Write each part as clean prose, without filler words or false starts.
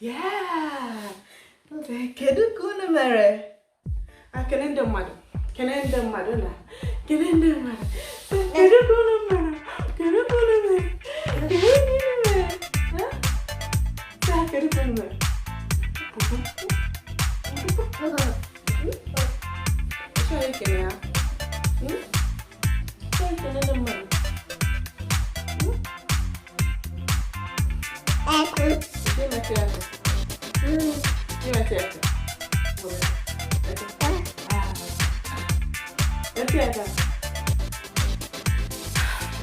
Yeah. Kedu kuna mere? Kenende madu. Kenende madu na. Kenende madu. Kedu kuna mere? Kedu kuna mere? Kedu kuna mere? Huh? Sa kedu kuna mere? Shall kenya? Shall kenende madu?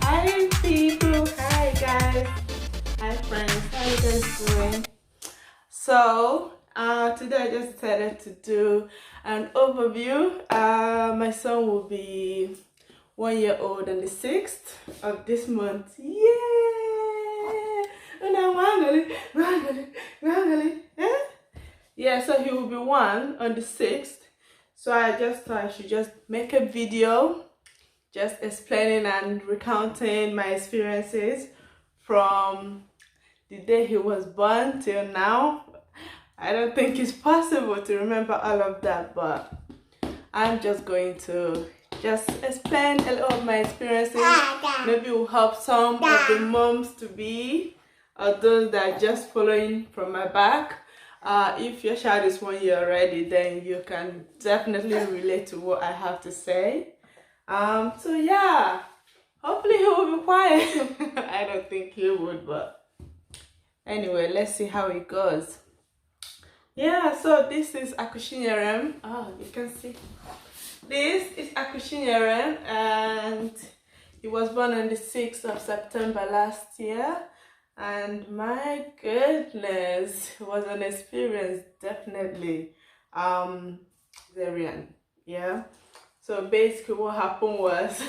Hi people, hi guys, hi friends, how you guys doing? So today I just decided to do an overview. My son will be 1 year old on the 6th of this month. Yay! Yeah, so he will be 1 on the 6th. So I just thought I should just make a video just explaining and recounting my experiences from the day he was born till now. I don't think it's possible to remember all of that, but I'm just going to just explain a lot of my experiences. Maybe it will help some of the moms to be, or those that are just following from my back. If your child is 1 year already, then you can definitely relate to what I have to say. So yeah, hopefully he will be quiet. I don't think he would, but anyway, let's see how it goes. Yeah, so this is Akushinyerem. Oh, you can see. This is Akushinyerem, and he was born on the 6th of September last year. And my goodness, it was an experience, definitely. Cesarean, yeah. So basically what happened was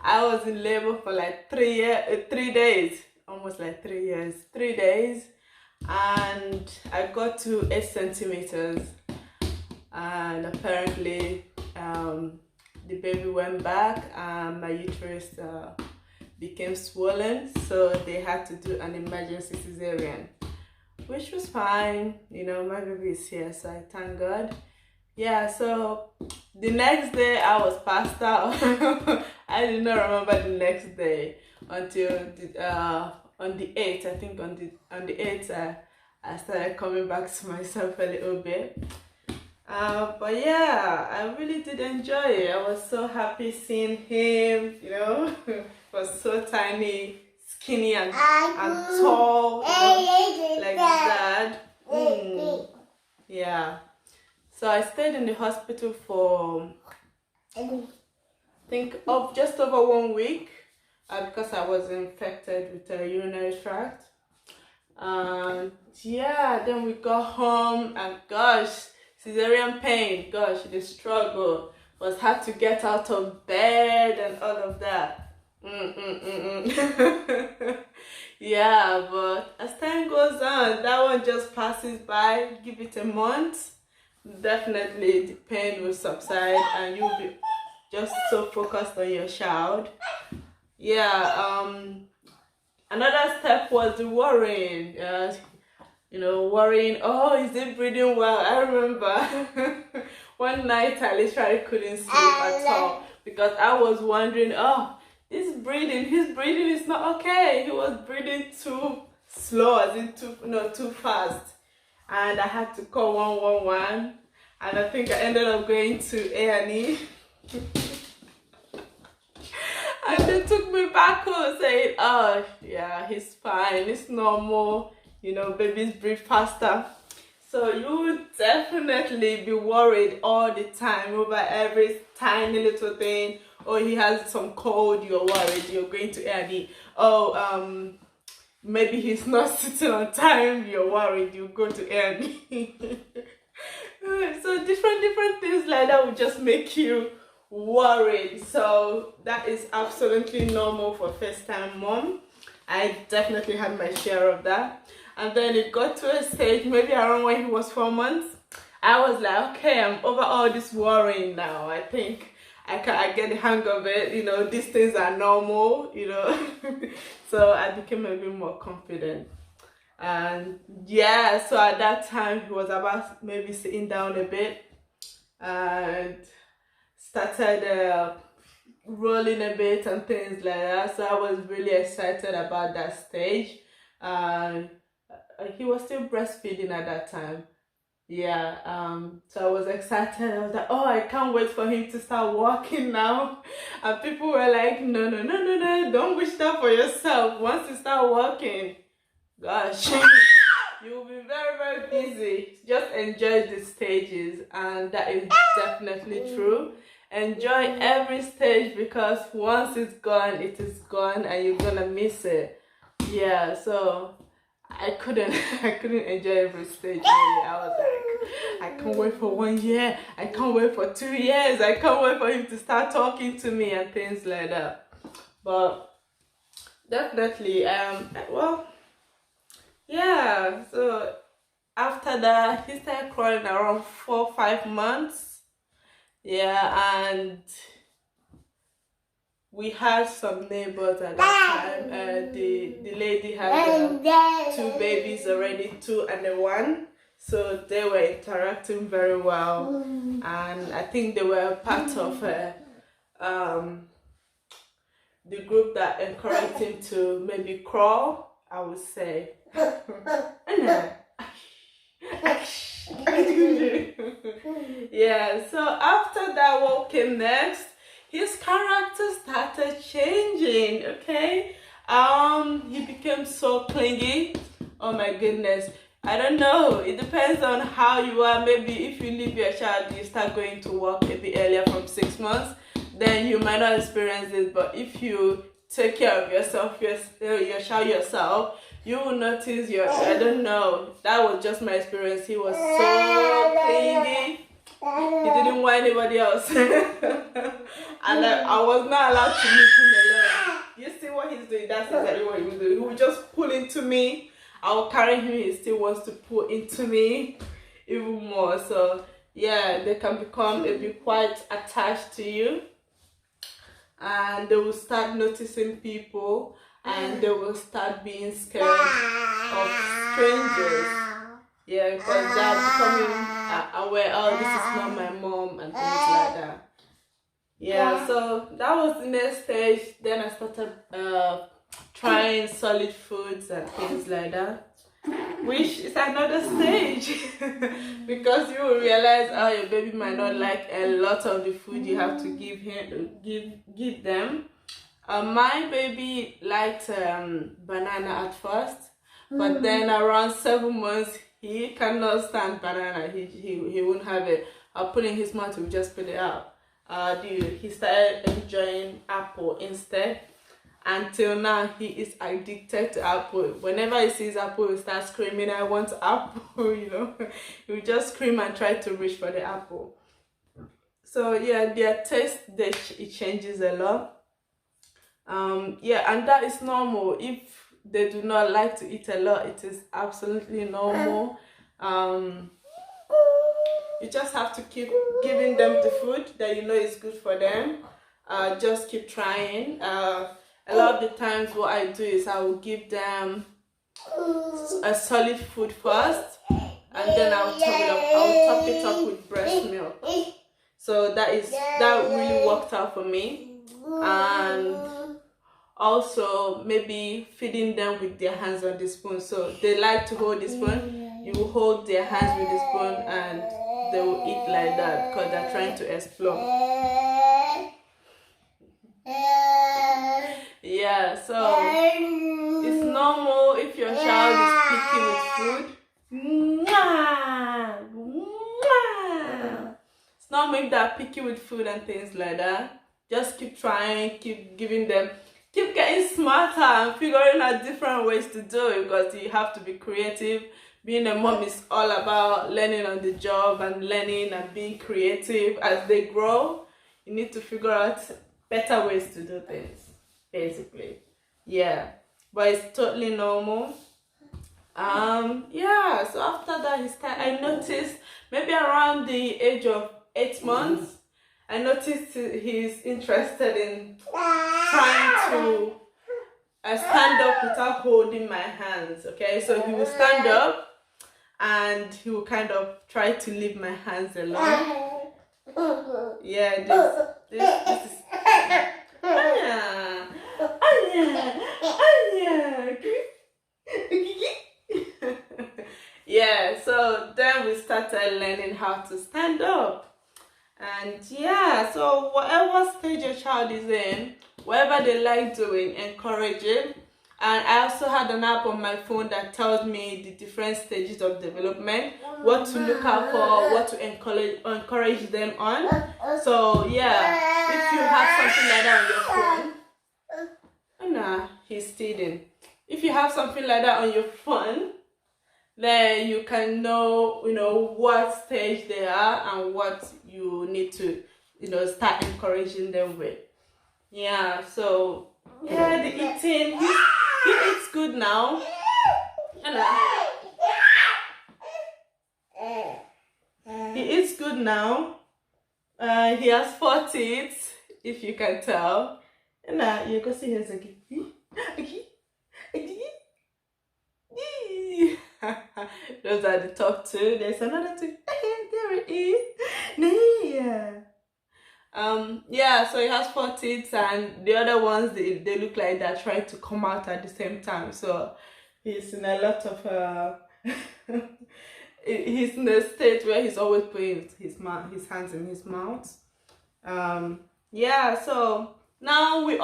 I was in labor for like 3 days, almost like 3 years, 3 days. And I got to 8 centimeters, and apparently the baby went back and my uterus became swollen, so they had to do an emergency cesarean, which was fine. You know, my baby is here, so I thank God. Yeah, so the next day I was passed out. I did not remember the next day until on the 8th. I think on the 8th I started coming back to myself a little bit. But yeah, I really did enjoy it. I was so happy seeing him, you know. He was so tiny, skinny and tall, you know, like that. Yeah. So I stayed in the hospital for, I think, of just over 1 week because I was infected with a urinary tract. Yeah, then we got home and gosh, cesarean pain, gosh, the struggle was hard to get out of bed and all of that. Yeah, but as time goes on, that one just passes by. Give it a month, definitely the pain will subside and you'll be just so focused on your child. Yeah, another step was the worrying. You know, worrying, oh, is it breathing well? I remember one night I literally couldn't sleep at all because I was wondering, oh, his breathing is not okay. He was breathing too slow, as in too fast. And I had to call 111, and I think I ended up going to A&E. And they took me back home saying, oh, yeah, he's fine, it's normal. You know, babies breathe faster. So you would definitely be worried all the time over every tiny little thing. Or he has some cold, you're worried you're going to early. Oh, maybe he's not sitting on time, you're worried you go to early. So different things like that will just make you worried. So that is absolutely normal for first time mom. I definitely had my share of that. And then it got to a stage, maybe around when he was 4 months, I was like, okay, I'm over all this worrying now. I think I get the hang of it, you know, these things are normal, you know. So I became a bit more confident. And yeah, so at that time he was about maybe sitting down a bit and started rolling a bit and things like that. So I was really excited about that stage. And he was still breastfeeding at that time. Yeah, so I was excited. I was like, oh, I can't wait for him to start walking now. And people were like, no, don't wish that for yourself. Once you start walking, gosh, you'll be very busy. Just enjoy the stages, and that is definitely true. Enjoy every stage, because once it's gone, it is gone and you're gonna miss it. Yeah, so I couldn't enjoy every stage really. I was like, I can't wait for 1 year, I can't wait for 2 years, I can't wait for him to start talking to me and things like that. But definitely, well, yeah, so after that he started crawling around 4-5 months. Yeah, and we had some neighbors at that time. The lady had 2 babies already, 2 and 1. So they were interacting very well, and I think they were part of the group that encouraged him to maybe crawl, I would say. Yeah, so after that, what came next? His character started changing, okay? He became so clingy. Oh my goodness. I don't know. It depends on how you are. Maybe if you leave your child, you start going to work a bit earlier from 6 months, then you might not experience it. But if you take care of yourself, your child yourself, you will notice I don't know. That was just my experience. He was so clingy. He didn't want anybody else. And I was not allowed to leave him alone. You see what he's doing? That's exactly what he was doing. He would just pull into me. I will carry him. He still wants to pull into me even more. So yeah, they can become a bit quite attached to you. And they will start noticing people. And they will start being scared of strangers. Yeah, because they're becoming aware, oh, this is not my mom, and things like that. Yeah, so that was the next stage. Then I started trying solid foods and things like that, which is another stage. Because you will realize, oh, your baby might not like a lot of the food you have to give them. My baby liked banana at first, but then around 7 months, he cannot stand banana. He won't have it. I'll put it in his mouth, he will just put it out. He started enjoying apple instead. Until now, he is addicted to apple. Whenever he sees apple, he starts screaming, I want apple, you know. He will just scream and try to reach for the apple. So yeah, their taste, it changes a lot. Yeah, and that is normal. If they do not like to eat a lot, it is absolutely normal. You just have to keep giving them the food that you know is good for them. Just keep trying. A lot of the times what I do is I will give them a solid food first, and then I'll top it up with breast milk. So that really worked out for me. And also maybe feeding them with their hands on the spoon. So they like to hold the spoon. You will hold their hands with the spoon and they will eat like that because they're trying to explore. Yeah, so it's normal if your child is picky with food. maybe they're picky with food and things like that, just keep trying, keep giving them, keep getting smarter and figuring out different ways to do it, because you have to be creative. Being a mom is all about learning on the job and learning and being creative. As they grow, you need to figure out better ways to do things, basically. Yeah, but it's totally normal. Yeah, so after that I noticed maybe around the age of 8 months, I noticed he's interested in trying to stand up without holding my hands. Okay, so he will stand up and he will kind of try to leave my hands alone. Yeah, this is yeah, so then we started learning how to stand up. And yeah, so whatever stage your child is in, whatever they like doing, encourage it. And I also had an app on my phone that tells me the different stages of development, what to look out for, what to encourage them on. So yeah, if you have something like that on your phone, oh nah, he's stealing. If you have something like that on your phone, then you can know, what stage they are and what you need to, start encouraging them with. Yeah, so yeah, the eating, he eats good now. He eats good now. He has 4 teeth, if you can tell. And you can see his again. Those are the top 2. There's another 2. There it is. Yeah, so he has 4 teeth, and the other ones they look like they're trying to come out at the same time. So he's in a lot of he's in a state where he's always putting his hands in his mouth. Yeah, so now we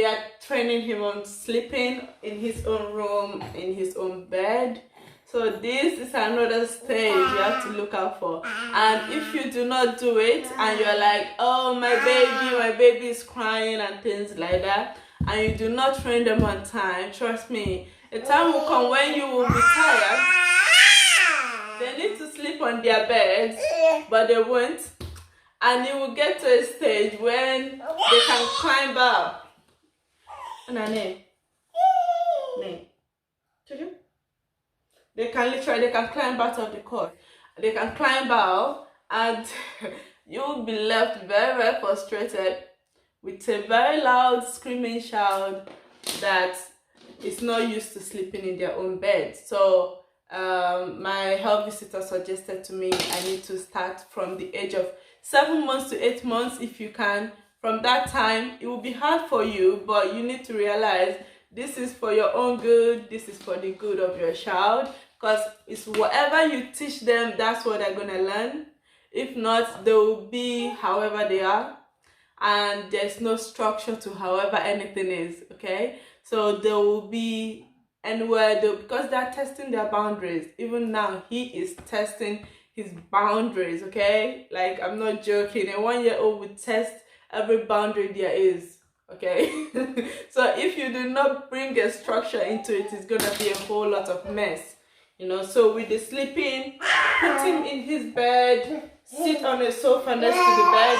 are training him on sleeping in his own room, in his own bed. So this is another stage you have to look out for. And if you do not do it and you're like, oh, my baby is crying and things like that, and you do not train them on time, trust me, a time will come when you will be tired. They need to sleep on their beds, but they won't. And you will get to a stage when they can climb up. They can climb out of the cot. They can climb out, and you will be left very, very frustrated with a very loud screaming child that is not used to sleeping in their own bed. So my health visitor suggested to me I need to start from the age of 7 months to 8 months if you can. From that time, it will be hard for you, but you need to realize this is for your own good, this is for the good of your child, because it's whatever you teach them, that's what they're gonna learn. If not, they will be however they are, and there's no structure to however anything is, okay? So they will be anywhere, because they're testing their boundaries. Even now, he is testing his boundaries, okay? Like, I'm not joking. A 1-year-old would test every boundary there is, okay? So if you do not bring a structure into it, it's gonna be a whole lot of mess, So with the sleeping, put him in his bed, sit on a sofa next to the bed,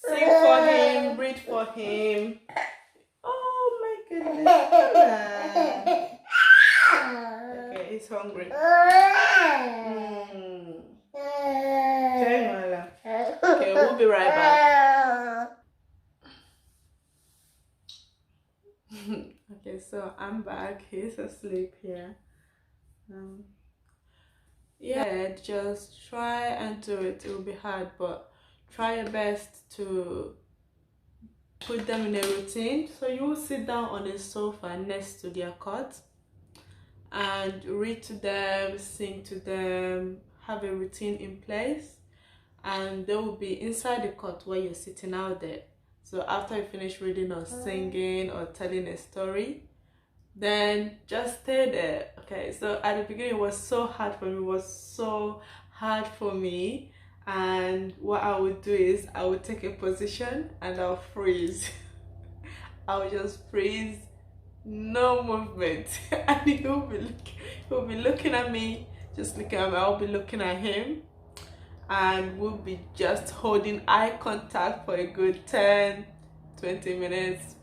sing for him, read for him. Oh my goodness. Okay, he's hungry. Okay, we'll be right back. Okay, so I'm back. He's asleep here. Yeah, just try and do it. It will be hard, but try your best to put them in a routine. So you will sit down on a sofa next to their cot and read to them, sing to them, have a routine in place, and they will be inside the cot where you're sitting out there. So after you finish reading or singing or telling a story, then just stay there. Okay, so at the beginning it was so hard for me. It was so hard for me, and what I would do is I would take a position and I'll freeze. I'll just freeze, no movement. And he'll be looking at me, just looking at me. I'll be looking at him, and we'll be just holding eye contact for a good 10-20 minutes.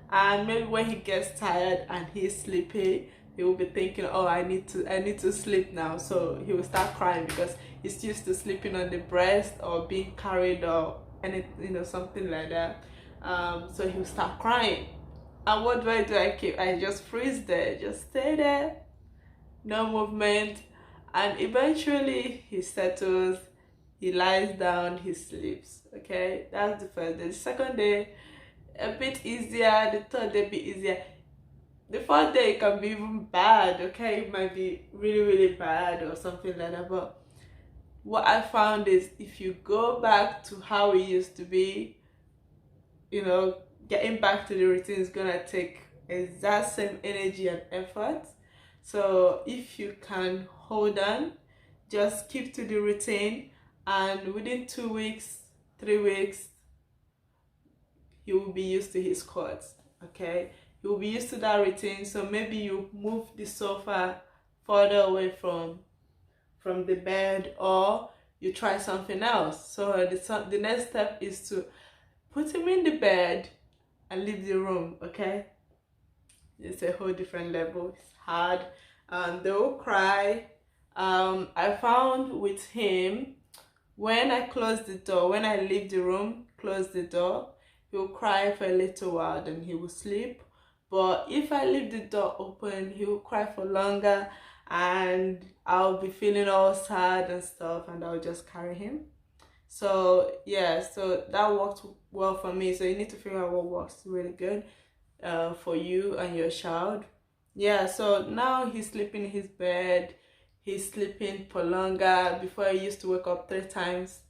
And maybe when he gets tired and he's sleepy, he will be thinking, oh, I need to sleep now. So he will start crying because he's used to sleeping on the breast or being carried or anything, something like that. So he will start crying. And what do? I just freeze there, just stay there, no movement. And eventually he settles, he lies down, he sleeps. Okay, that's the first day. The second day, a bit easier. The third day, a bit easier. The fourth day, it can be even bad. Okay, it might be really, really bad or something like that. But what I found is, if you go back to how it used to be, getting back to the routine is gonna take exact same energy and effort. So if you can hold on, just keep to the routine, and within 2 weeks, 3 weeks, he will be used to his squats. Okay, he will be used to that routine. So maybe you move the sofa further away from the bed, or you try something else. So the next step is to put him in the bed and leave the room. Okay, it's a whole different level. It's hard, and they will cry. I found with him, when I close the door, when I leave the room, close the door, he will cry for a little while, then he will sleep. But if I leave the door open, he will cry for longer, and I'll be feeling all sad and stuff, and I'll just carry him. So yeah, so that worked well for me. So you need to figure out what works really good for you and your child. Yeah, so now he's sleeping in his bed. He's sleeping for longer. Before, he used to wake up 3 times.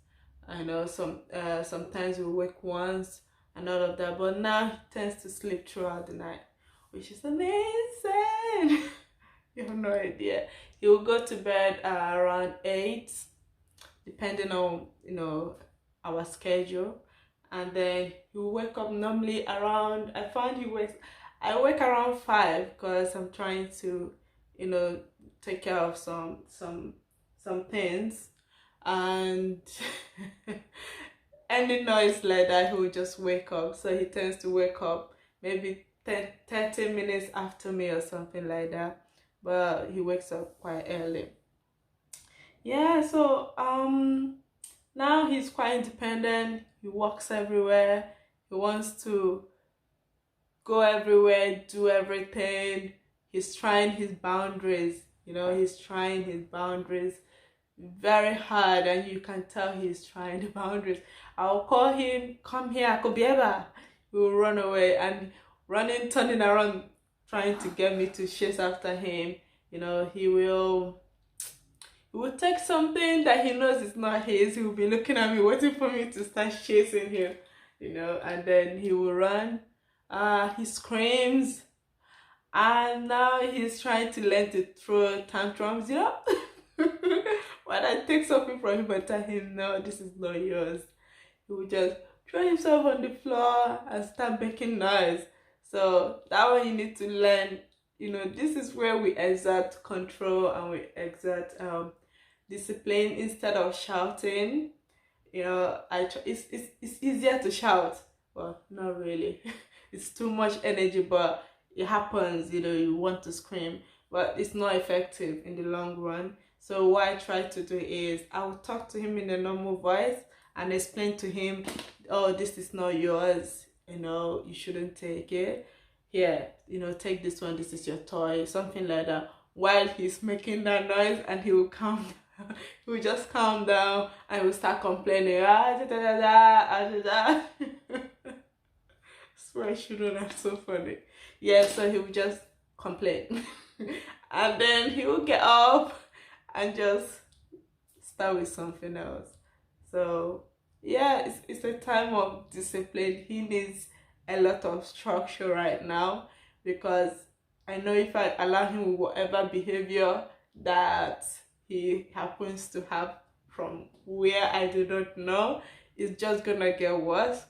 I know sometimes we wake once and all of that, but now he tends to sleep throughout the night, which is amazing. You have no idea. He will go to bed around 8, depending on our schedule, and then he will wake up normally around, I wake around 5, because I'm trying to take care of some things, and any noise like that, he will just wake up. So he tends to wake up maybe 30 minutes after me or something like that, but he wakes up quite early. Yeah, so now he's quite independent. He walks everywhere. He wants to go everywhere, do everything. He's trying his boundaries. He's trying his boundaries very hard, and you can tell he's trying the boundaries. I'll call him, come here, Kobieba. He will run away and turning around, trying to get me to chase after him. He will take something that he knows is not his. He will be looking at me, waiting for me to start chasing him, and then he will run. He screams, and now he's trying to learn to throw tantrums, When I take something from him and tell him, no, this is not yours, he will just throw himself on the floor and start making noise. So that one you need to learn. This is where we exert control and we exert discipline instead of shouting. It's easier to shout. Well, not really. It's too much energy, but it happens. You want to scream, but it's not effective in the long run. So what I try to do is I will talk to him in a normal voice and explain to him, oh, this is not yours, you shouldn't take it. Here, take this one, this is your toy, something like that, while he's making that noise, and he will calm down. He will just calm down and he will start complaining. Swear children are so funny. Yeah, so he will just complain. And then he will get up and just start with something else. So yeah, it's a time of discipline. He needs a lot of structure right now, because I know if I allow him with whatever behavior that he happens to have from where I do not know, it's just gonna get worse.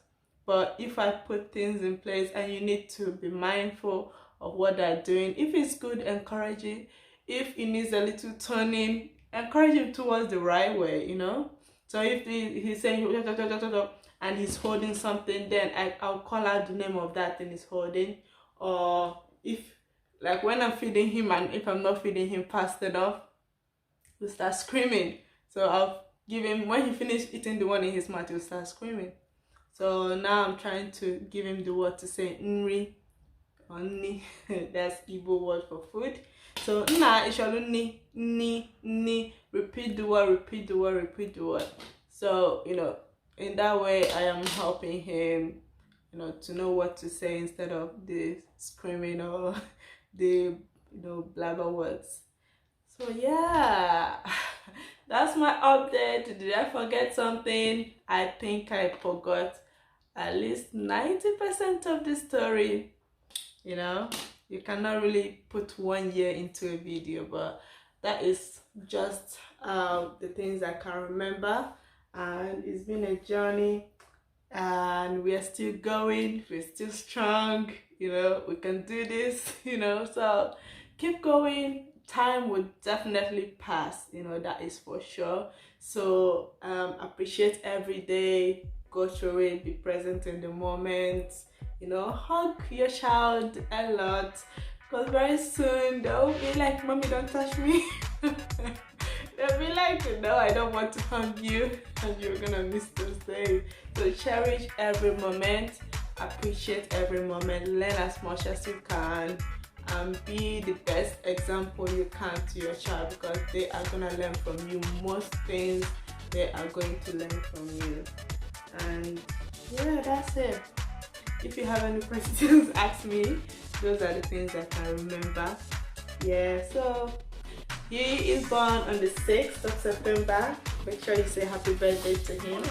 But if I put things in place, and you need to be mindful of what they're doing. If it's good, encourage it. If it needs a little turning, encourage him towards the right way, you know. So if he's saying and he's holding something, then I'll call out the name of that thing he's holding. Or if, like when I'm feeding him, and if I'm not feeding him fast enough, he'll start screaming. So I'll give him, when he finishes eating the one in his mouth, he'll start screaming. So now I'm trying to give him the word to say nri, or ni. That's Igbo word for food. So na ishalu ni. Repeat the word, repeat the word, repeat the word. So, you know, in that way I am helping him, you know, to know what to say instead of the screaming or the, you know, blabber words. So yeah, that's my update. Did I forget something? I think I forgot at least 90% of the story. You know, you cannot really put 1 year into a video, but that is just the things I can remember. And it's been a journey, and we are still going, we're still strong, you know, we can do this, you know. So keep going. Time will definitely pass, you know, that is for sure. So appreciate every day, go through it, be present in the moment, you know, hug your child a lot, because very soon they'll be like, mommy, don't touch me. They'll be like, no, I don't want to hug you, and you're gonna miss those days. So cherish every moment, appreciate every moment, learn as much as you can, and be the best example you can to your child, because they are gonna learn from you. Most things they are going to learn from you. And yeah, that's it. If you have any questions, ask me. Those are the things I can remember. Yeah, so he is born on the 6th of September. Make sure you say happy birthday to him.